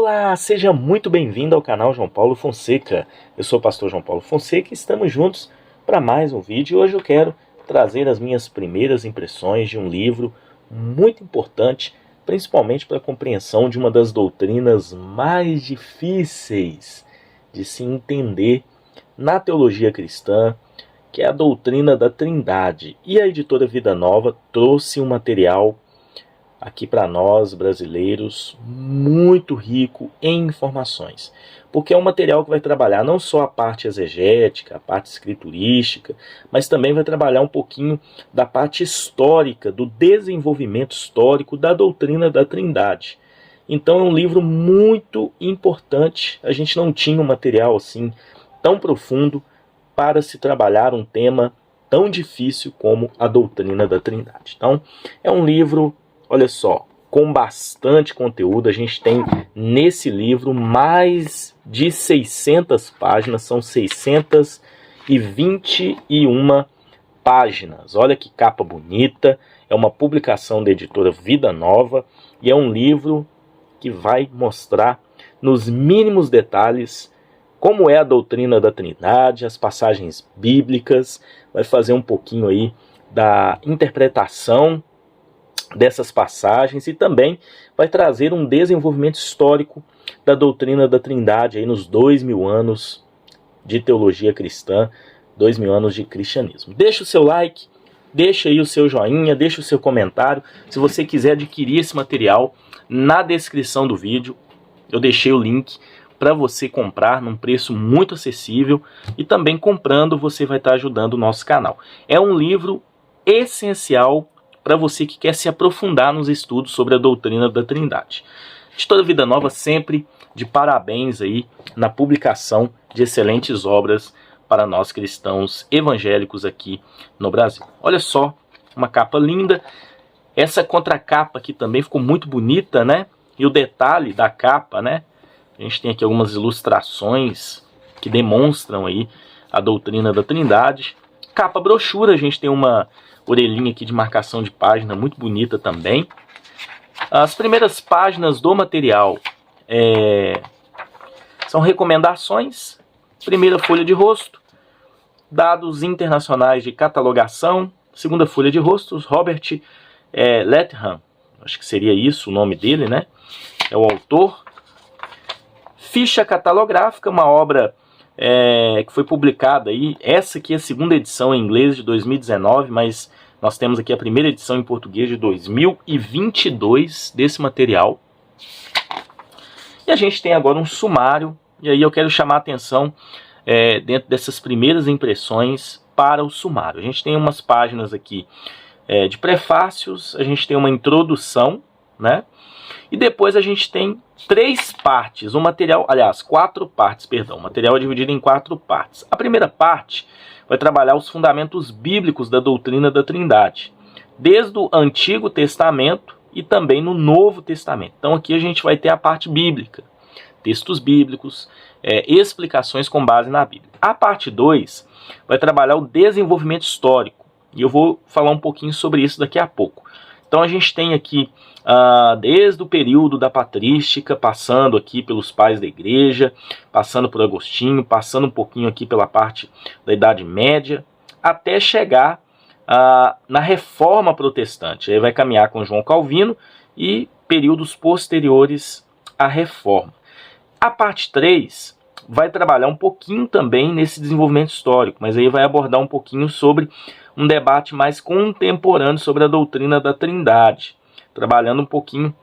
Olá, seja muito bem-vindo ao canal João Paulo Fonseca. Eu sou o pastor João Paulo Fonseca e estamos juntos para mais um vídeo. E hoje eu quero trazer as minhas primeiras impressões de um livro muito importante, principalmente para a compreensão de uma das doutrinas mais difíceis de se entender na teologia cristã, que é a doutrina da Trindade. E a editora Vida Nova trouxe um material aqui para nós brasileiros muito rico em informações, porque é um material que vai trabalhar não só a parte exegética, a parte escriturística, mas também vai trabalhar um pouquinho da parte histórica, do desenvolvimento histórico da doutrina da Trindade. Então é um livro muito importante. A gente não tinha um material assim tão profundo para se trabalhar um tema tão difícil como a doutrina da Trindade. Então é um livro, olha só, com bastante conteúdo. A gente tem nesse livro mais de 600 páginas, são 621 páginas. Olha que capa bonita, é uma publicação da editora Vida Nova e é um livro que vai mostrar nos mínimos detalhes como é a doutrina da Trindade, as passagens bíblicas, vai fazer um pouquinho aí da interpretação dessas passagens e também vai trazer um desenvolvimento histórico da doutrina da Trindade aí nos 2000 anos de teologia cristã, 2000 anos de cristianismo. Deixa o seu like, deixa aí o seu joinha, deixa o seu comentário. Se você quiser adquirir esse material, na descrição do vídeo eu deixei o link para você comprar num preço muito acessível, e também comprando você vai estar ajudando o nosso canal. É um livro essencial para você que quer se aprofundar nos estudos sobre a doutrina da Trindade. Editora Vida Nova sempre de parabéns aí na publicação de excelentes obras para nós cristãos evangélicos aqui no Brasil. Olha só, uma capa linda. Essa contracapa aqui também ficou muito bonita, né? E o detalhe da capa, né? A gente tem aqui algumas ilustrações que demonstram aí a doutrina da Trindade. Capa brochura, a gente tem uma orelhinha aqui de marcação de página muito bonita também. As primeiras páginas do material são recomendações, primeira folha de rosto, dados internacionais de catalogação, segunda folha de rostos, Robert Letham, acho que seria isso o nome dele, né? É o autor. Ficha catalográfica, uma obra que foi publicada aí, essa aqui é a segunda edição em inglês de 2019, mas nós temos aqui a primeira edição em português de 2022 desse material. E a gente tem agora um sumário, e aí eu quero chamar a atenção dentro dessas primeiras impressões para o sumário. A gente tem umas páginas aqui de prefácios, a gente tem uma introdução, né? E depois a gente tem 3 partes, o material, aliás, 4 partes, perdão, o material é dividido em 4 partes. A primeira parte vai trabalhar os fundamentos bíblicos da doutrina da Trindade, desde o Antigo Testamento e também no Novo Testamento. Então aqui a gente vai ter a parte bíblica, textos bíblicos, explicações com base na Bíblia. A parte 2 vai trabalhar o desenvolvimento histórico, e eu vou falar um pouquinho sobre isso daqui a pouco. Então a gente tem aqui, desde o período da patrística, passando aqui pelos pais da igreja, passando por Agostinho, passando um pouquinho aqui pela parte da Idade Média, até chegar na Reforma Protestante. Aí vai caminhar com João Calvino e períodos posteriores à Reforma. A parte 3 vai trabalhar um pouquinho também nesse desenvolvimento histórico, mas aí vai abordar um pouquinho sobre um debate mais contemporâneo sobre a doutrina da Trindade, trabalhando um pouquinho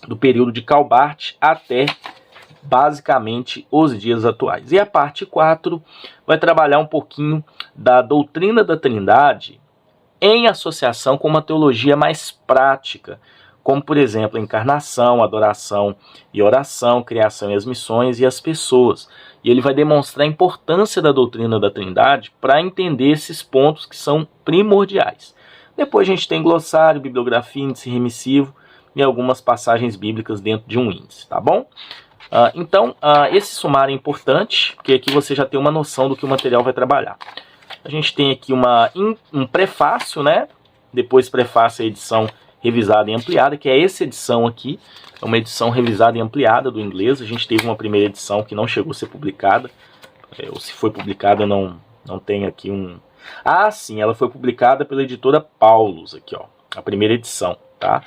do período de Calbart até basicamente os dias atuais. E a parte 4 vai trabalhar um pouquinho da doutrina da Trindade em associação com uma teologia mais prática, como por exemplo a encarnação, adoração e oração, criação e as missões e as pessoas. E ele vai demonstrar a importância da doutrina da Trindade para entender esses pontos que são primordiais. Depois a gente tem glossário, bibliografia, índice remissivo e algumas passagens bíblicas dentro de um índice, tá bom? Então, esse sumário é importante, porque aqui você já tem uma noção do que o material vai trabalhar. A gente tem aqui um prefácio, né? Depois prefácio a edição revisada e ampliada, que é essa edição aqui. É uma edição revisada e ampliada do inglês. A gente teve uma primeira edição que não chegou a ser publicada, ou se foi publicada, não tem aqui um... Ah, sim, ela foi publicada pela editora Paulus, aqui, ó, a primeira edição, tá?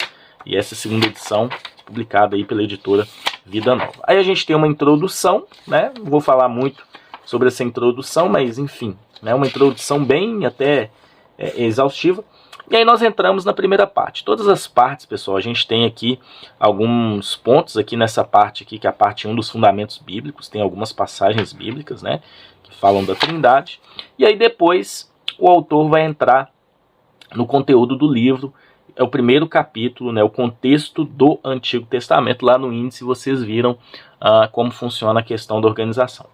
E essa segunda edição, publicada aí pela editora Vida Nova. Aí a gente tem uma introdução, né? Não vou falar muito sobre essa introdução, mas enfim, né? Uma introdução bem até exaustiva. E aí nós entramos na primeira parte. Todas as partes, pessoal, a gente tem aqui alguns pontos aqui nessa parte aqui, que é a parte 1 dos fundamentos bíblicos. Tem algumas passagens bíblicas, né, que falam da Trindade. E aí depois o autor vai entrar no conteúdo do livro. É o primeiro capítulo, né, o contexto do Antigo Testamento. Lá no índice vocês viram como funciona a questão da organização.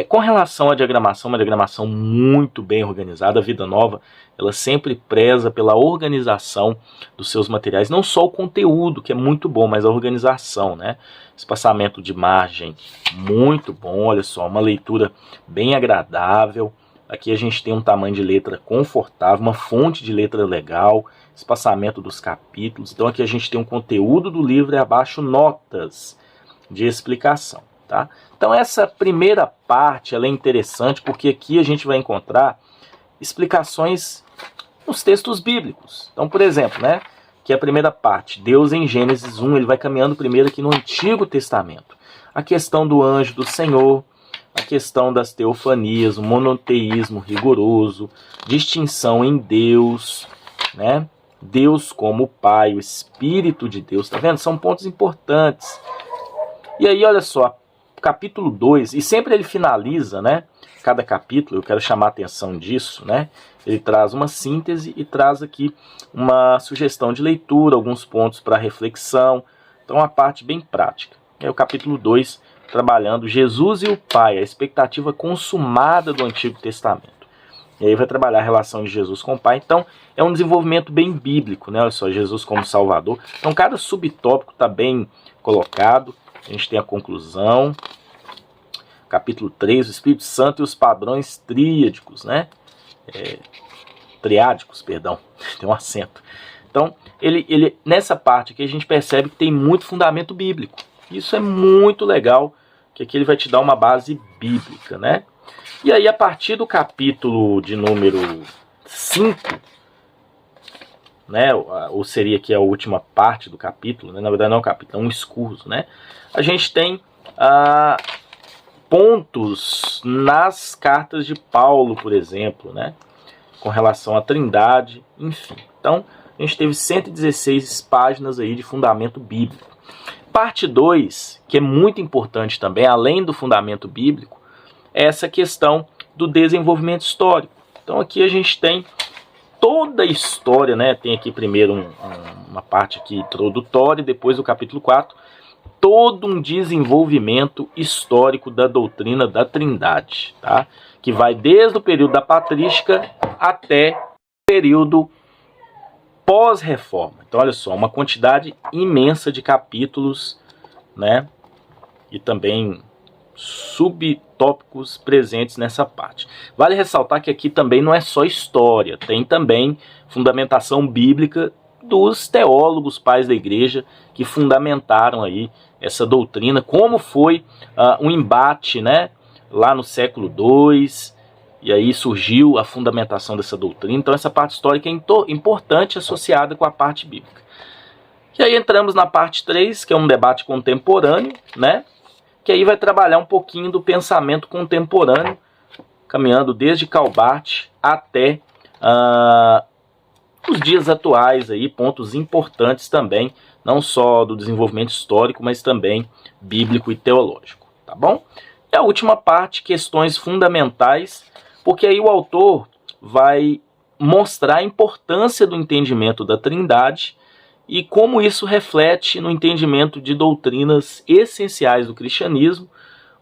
Com relação à diagramação, uma diagramação muito bem organizada. A Vida Nova, ela sempre preza pela organização dos seus materiais. Não só o conteúdo, que é muito bom, mas a organização, né? Espaçamento de margem muito bom, olha só, uma leitura bem agradável. Aqui a gente tem um tamanho de letra confortável, uma fonte de letra legal, espaçamento dos capítulos. Então aqui a gente tem um conteúdo do livro e abaixo notas de explicação, tá? Então essa primeira parte ela é interessante porque aqui a gente vai encontrar explicações nos textos bíblicos. Então, por exemplo, né, que é a primeira parte, Deus em Gênesis 1, ele vai caminhando primeiro aqui no Antigo Testamento. A questão do anjo do Senhor, a questão das teofanias, o monoteísmo rigoroso, distinção em Deus, né? Deus como Pai, o Espírito de Deus, tá vendo? São pontos importantes. E aí, olha só, capítulo 2, e sempre ele finaliza, né? Cada capítulo, eu quero chamar a atenção disso, né? Ele traz uma síntese e traz aqui uma sugestão de leitura, alguns pontos para reflexão. Então, uma parte bem prática. É o capítulo 2, trabalhando Jesus e o Pai, a expectativa consumada do Antigo Testamento. E aí vai trabalhar a relação de Jesus com o Pai. Então, é um desenvolvimento bem bíblico, né? Olha só, Jesus como Salvador. Então, cada subtópico está bem colocado. A gente tem a conclusão. Capítulo 3, o Espírito Santo e os padrões triádicos, né? Triádicos, perdão, tem um acento. Então, ele nessa parte aqui a gente percebe que tem muito fundamento bíblico. Isso é muito legal, que aqui ele vai te dar uma base bíblica, né? E aí, a partir do capítulo de número 5, né? Ou seria aqui a última parte do capítulo, né? Na verdade não é um capítulo, é um escurso, né? A gente tem pontos nas cartas de Paulo, por exemplo, né? Com relação à Trindade, enfim. Então, a gente teve 116 páginas aí de fundamento bíblico. Parte 2, que é muito importante também, além do fundamento bíblico, é essa questão do desenvolvimento histórico. Então, aqui a gente tem toda a história, né? Tem aqui primeiro uma parte aqui introdutória, depois o capítulo 4, todo um desenvolvimento histórico da doutrina da Trindade, tá? Que vai desde o período da patrística até o período pós-reforma. Então, olha só, uma quantidade imensa de capítulos, né? E também subtópicos presentes nessa parte. Vale ressaltar que aqui também não é só história, tem também fundamentação bíblica dos teólogos pais da igreja que fundamentaram aí essa doutrina, como foi um embate, né, lá no século II, e aí surgiu a fundamentação dessa doutrina. Então essa parte histórica é importante associada com a parte bíblica. E aí entramos na parte 3, que é um debate contemporâneo, né, que aí vai trabalhar um pouquinho do pensamento contemporâneo, caminhando desde Calbart até os dias atuais, aí, pontos importantes também, não só do desenvolvimento histórico, mas também bíblico e teológico, tá bom? E a última parte, questões fundamentais, porque aí o autor vai mostrar a importância do entendimento da Trindade e como isso reflete no entendimento de doutrinas essenciais do cristianismo,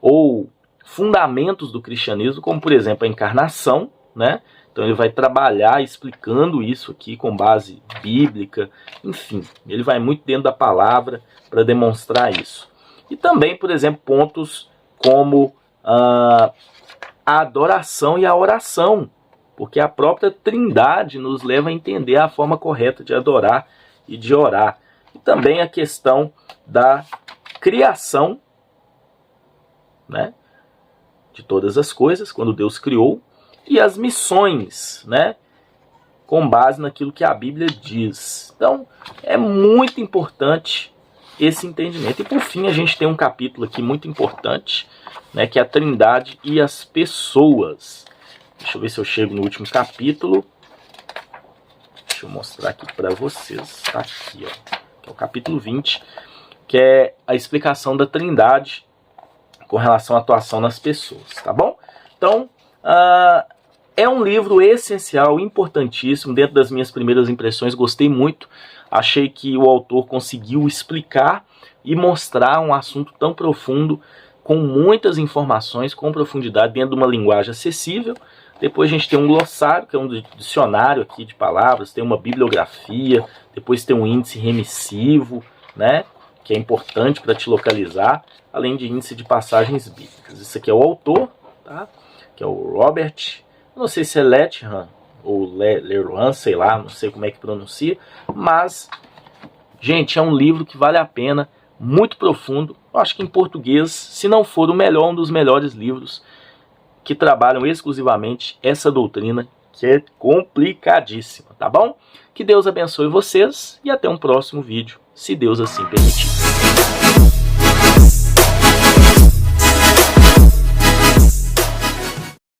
ou fundamentos do cristianismo, como por exemplo a encarnação, né? Então ele vai trabalhar explicando isso aqui com base bíblica, enfim, ele vai muito dentro da palavra para demonstrar isso. E também, por exemplo, pontos como a adoração e a oração, porque a própria Trindade nos leva a entender a forma correta de adorar e de orar. E também a questão da criação, né, de todas as coisas, quando Deus criou, e as missões, né, com base naquilo que a Bíblia diz. Então, é muito importante esse entendimento. E por fim, a gente tem um capítulo aqui muito importante, né, que é a Trindade e as pessoas. Deixa eu ver se eu chego no último capítulo. Deixa eu mostrar aqui para vocês. Tá aqui, ó. Que é o capítulo 20, que é a explicação da Trindade com relação à atuação nas pessoas, tá bom? Então, é um livro essencial, importantíssimo. Dentro das minhas primeiras impressões, gostei muito. Achei que o autor conseguiu explicar e mostrar um assunto tão profundo, com muitas informações, com profundidade, dentro de uma linguagem acessível. Depois a gente tem um glossário, que é um dicionário aqui de palavras, tem uma bibliografia, depois tem um índice remissivo, né, que é importante para te localizar, além de índice de passagens bíblicas. Esse aqui é o autor, tá, que é o Robert, não sei se é Letham ou Leroy, sei lá, não sei como é que pronuncia, mas, gente, é um livro que vale a pena, muito profundo. Eu acho que em português, se não for o melhor, um dos melhores livros que trabalham exclusivamente essa doutrina, que é complicadíssima, tá bom? Que Deus abençoe vocês e até um próximo vídeo, se Deus assim permitir.